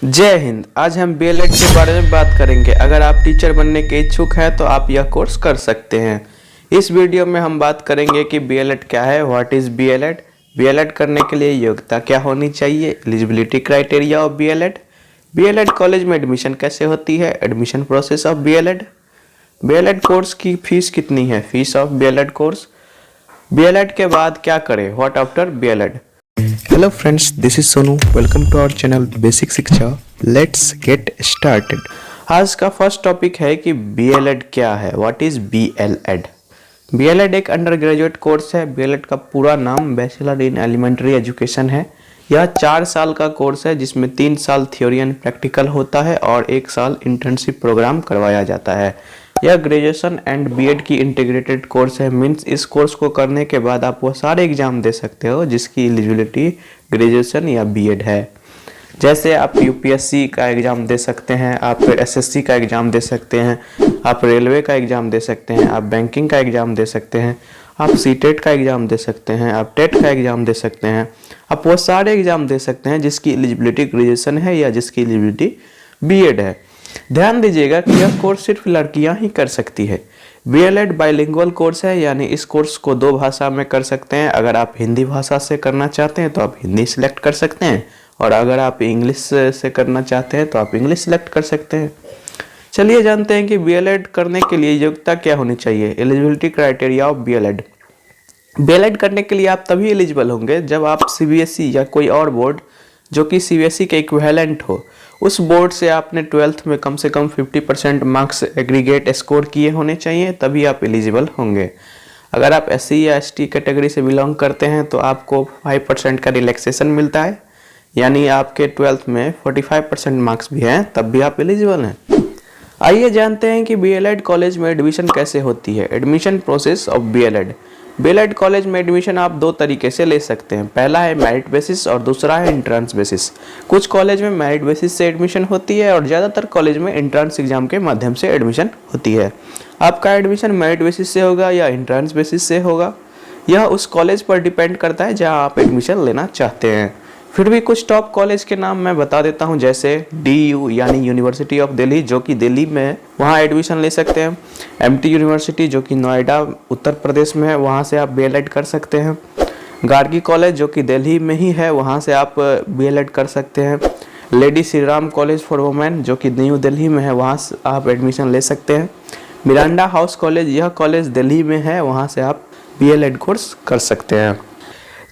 जय हिंद। आज हम बीएलएड के बारे में बात करेंगे। अगर आप टीचर बनने के इच्छुक हैं तो आप यह कोर्स कर सकते हैं। इस वीडियो में हम बात करेंगे कि बीएलएड क्या है, व्हाट इज़ बीएलएड, बीएलएड करने के लिए योग्यता क्या होनी चाहिए, eligibility criteria of B.El.Ed, B.El.Ed college में एडमिशन कैसे होती है, admission process of B.El.Ed, B.El.Ed course की फीस कितनी है, fees of B.El.Ed course, B.El.Ed के बाद क्या करें, what after B.El.Ed. Hello friends, this is Sonu. Welcome to our channel basic शिक्षा। Let's get started। आज का फर्स्ट टॉपिक है कि बीएलएड क्या है, व्हाट इज बीएलएड। बीएलएड एक अंडर ग्रेजुएट कोर्स है। बीएलएड का पूरा नाम बैचलर इन एलिमेंट्री एजुकेशन है। यह 4 साल का कोर्स है जिसमें 3 साल थ्योरी एंड प्रैक्टिकल होता है और 1 साल इंटर्नशिप प्रोग्राम करवाया जाता है। यह ग्रेजुएशन एंड बीएड की इंटीग्रेटेड कोर्स है। मीन्स इस कोर्स को करने के बाद आप वो सारे एग्जाम दे सकते हो जिसकी एलिजिबिलिटी ग्रेजुएशन या बीएड है। जैसे आप यूपीएससी का एग्ज़ाम दे सकते हैं, आप एसएससी का एग्ज़ाम दे सकते हैं, आप रेलवे का एग्ज़ाम दे सकते हैं, आप बैंकिंग का एग्ज़ाम दे सकते हैं, आप सीटेट का एग्ज़ाम दे सकते हैं, आप टेट का एग्ज़ाम दे सकते हैं। आप वो सारे एग्ज़ाम दे सकते हैं जिसकी एलिजिबिलिटी ग्रेजुएशन है या जिसकी एलिजिबिलिटी बीएड है। ध्यान दीजिएगा कि यह कोर्स सिर्फ लड़कियां ही कर सकती है। बीएलएड बाइलिंगुअल कोर्स है, यानी इस कोर्स को 2 भाषा में कर सकते हैं। अगर आप हिंदी भाषा से करना चाहते हैं तो आप हिंदी सिलेक्ट कर सकते हैं, और अगर आप इंग्लिश से करना चाहते हैं तो आप इंग्लिश सिलेक्ट कर सकते हैं। चलिए जानते हैं कि बीएलएड करने के लिए योग्यता क्या होनी चाहिए, eligibility criteria of B.El.Ed. B.El.Ed करने के लिए आप तभी एलिजिबल होंगे जब आप सीबीएसई या कोई और बोर्ड जो कि सीबीएसई के इक्विवेलेंट हो, उस बोर्ड से आपने 12th में कम से कम 50% मार्क्स एग्रीगेट स्कोर किए होने चाहिए, तभी आप एलिजिबल होंगे। अगर आप एससी या एसटी कैटेगरी से बिलोंग करते हैं तो आपको 5% का रिलैक्सेशन मिलता है, यानी आपके 12th में 45% मार्क्स भी हैं तब भी आप एलिजिबल हैं। आइए जानते हैं कि बीएलएड कॉलेज में एडमिशन कैसे होती है, admission process of B.El.Ed. B.El.Ed college में एडमिशन आप 2 तरीके से ले सकते हैं। पहला है मेरिट बेसिस और दूसरा है एंट्रेंस बेसिस। कुछ कॉलेज में मेरिट बेसिस से एडमिशन होती है और ज़्यादातर कॉलेज में एंट्रेंस एग्जाम के माध्यम से एडमिशन होती है। आपका एडमिशन मेरिट बेसिस से होगा या एंट्रेंस बेसिस से होगा, यह उस कॉलेज पर डिपेंड करता है जहाँ आप एडमिशन लेना चाहते हैं। फिर भी कुछ टॉप कॉलेज के नाम मैं बता देता हूं, जैसे डीयू यानी यूनिवर्सिटी ऑफ दिल्ली जो कि दिल्ली में है, वहाँ एडमिशन ले सकते हैं। एमटी यूनिवर्सिटी जो कि नोएडा उत्तर प्रदेश में है, वहाँ से आप बीएलएड कर सकते हैं। गार्गी कॉलेज जो कि दिल्ली में ही है, वहाँ से आप बीएलएड कर सकते हैं। Lady Shri Ram college for women जो कि न्यू दिल्ली में है, वहाँ से आप एडमिशन ले सकते हैं। मिरांडा हाउस कॉलेज, यह कॉलेज दिल्ली में है, वहाँ से आप बीएलएड कोर्स कर सकते हैं।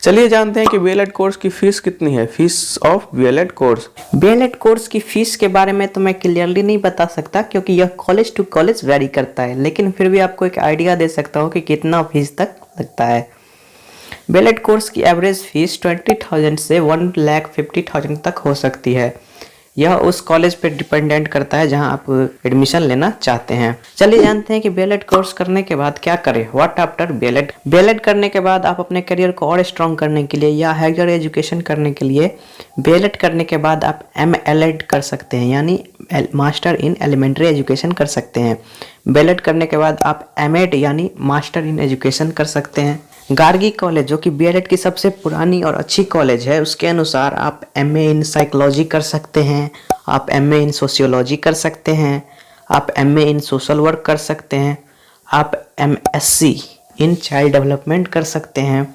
चलिए जानते हैं कि बीएलएड कोर्स की फीस कितनी है, fees of B.El.Ed course. B.El.Ed course की फीस के बारे में तो मैं क्लियरली नहीं बता सकता क्योंकि यह कॉलेज टू कॉलेज वेरी करता है, लेकिन फिर भी आपको एक आइडिया दे सकता हूँ कि कितना फीस तक लगता है। बीएलएड कोर्स की एवरेज फीस 20,000 से 1,50,000 तक हो सकती है। यह उस कॉलेज पे डिपेंडेंट करता है जहां आप एडमिशन लेना चाहते हैं। चलिए जानते हैं कि बीएलएड कोर्स करने के बाद क्या करें, व्हाट आफ्टर बीएलएड। बीएलएड करने के बाद आप अपने करियर को और स्ट्रॉन्ग करने के लिए या हायर एजुकेशन करने के लिए बीएलएड करने के बाद आप एमएलएड कर सकते हैं, यानी मास्टर इन एलिमेंट्री एजुकेशन कर सकते हैं। बीएलएड करने के बाद आप एमएड यानी मास्टर इन एजुकेशन कर सकते हैं। गार्गी कॉलेज जो कि बीएलएड की सबसे पुरानी और अच्छी कॉलेज है, उसके अनुसार आप एमए इन साइकोलॉजी कर सकते हैं, आप एमए इन सोशियोलॉजी कर सकते हैं, आप एमए इन सोशल वर्क कर सकते हैं, आप एमएससी इन चाइल्ड डेवलपमेंट कर सकते हैं।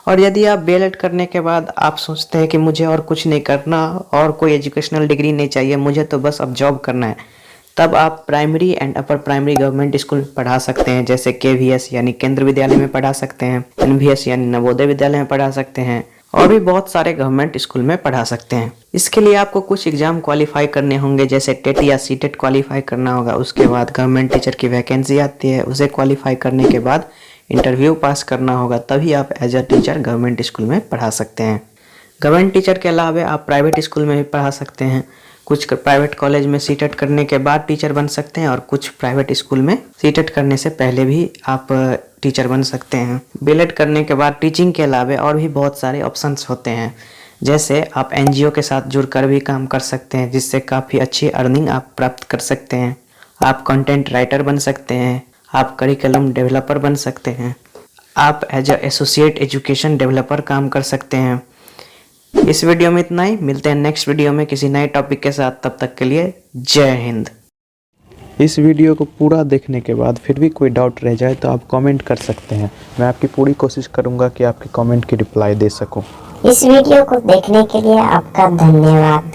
और यदि आप बीएलएड करने के बाद आप सोचते हैं कि मुझे और कुछ नहीं करना और कोई एजुकेशनल डिग्री नहीं चाहिए, मुझे तो बस अब जॉब करना है, तब आप primary and upper primary government school पढ़ा सकते हैं, जैसे केवीएस यानी केंद्र विद्यालय में पढ़ा सकते हैं, एनवीएस यानी नवोदय विद्यालय में पढ़ा सकते हैं, और भी बहुत सारे गवर्नमेंट स्कूल में पढ़ा सकते हैं। इसके लिए आपको कुछ एग्जाम क्वालिफाई करने होंगे, जैसे टेट या सीटेट क्वालिफाई करना होगा। उसके बाद गवर्नमेंट टीचर की वैकेंसी आती है, उसे क्वालिफाई करने के बाद इंटरव्यू पास करना होगा, तभी आप as a teacher government school में पढ़ा सकते हैं। गवर्नमेंट टीचर के अलावा आप प्राइवेट स्कूल में भी पढ़ा सकते हैं। कुछ प्राइवेट कॉलेज में सीटेट करने के बाद टीचर बन सकते हैं और कुछ प्राइवेट स्कूल में सीटेट करने से पहले भी आप टीचर बन सकते हैं। बीएलएड करने के बाद टीचिंग के अलावा और भी बहुत सारे ऑप्शंस होते हैं, जैसे आप एनजीओ के साथ जुड़कर भी काम कर सकते हैं, जिससे काफ़ी अच्छी अर्निंग आप प्राप्त कर सकते हैं। आप कंटेंट राइटर बन सकते हैं, आप करिकुलम डेवलपर बन सकते हैं, आप as a associate education developer काम कर सकते हैं। इस वीडियो में इतना ही, मिलते हैं नेक्स्ट वीडियो में किसी नए टॉपिक के साथ। तब तक के लिए जय हिंद। इस वीडियो को पूरा देखने के बाद फिर भी कोई डाउट रह जाए तो आप कमेंट कर सकते हैं। मैं आपकी पूरी कोशिश करूंगा कि आपके कमेंट की रिप्लाई दे सकूं। इस वीडियो को देखने के लिए आपका धन्यवाद।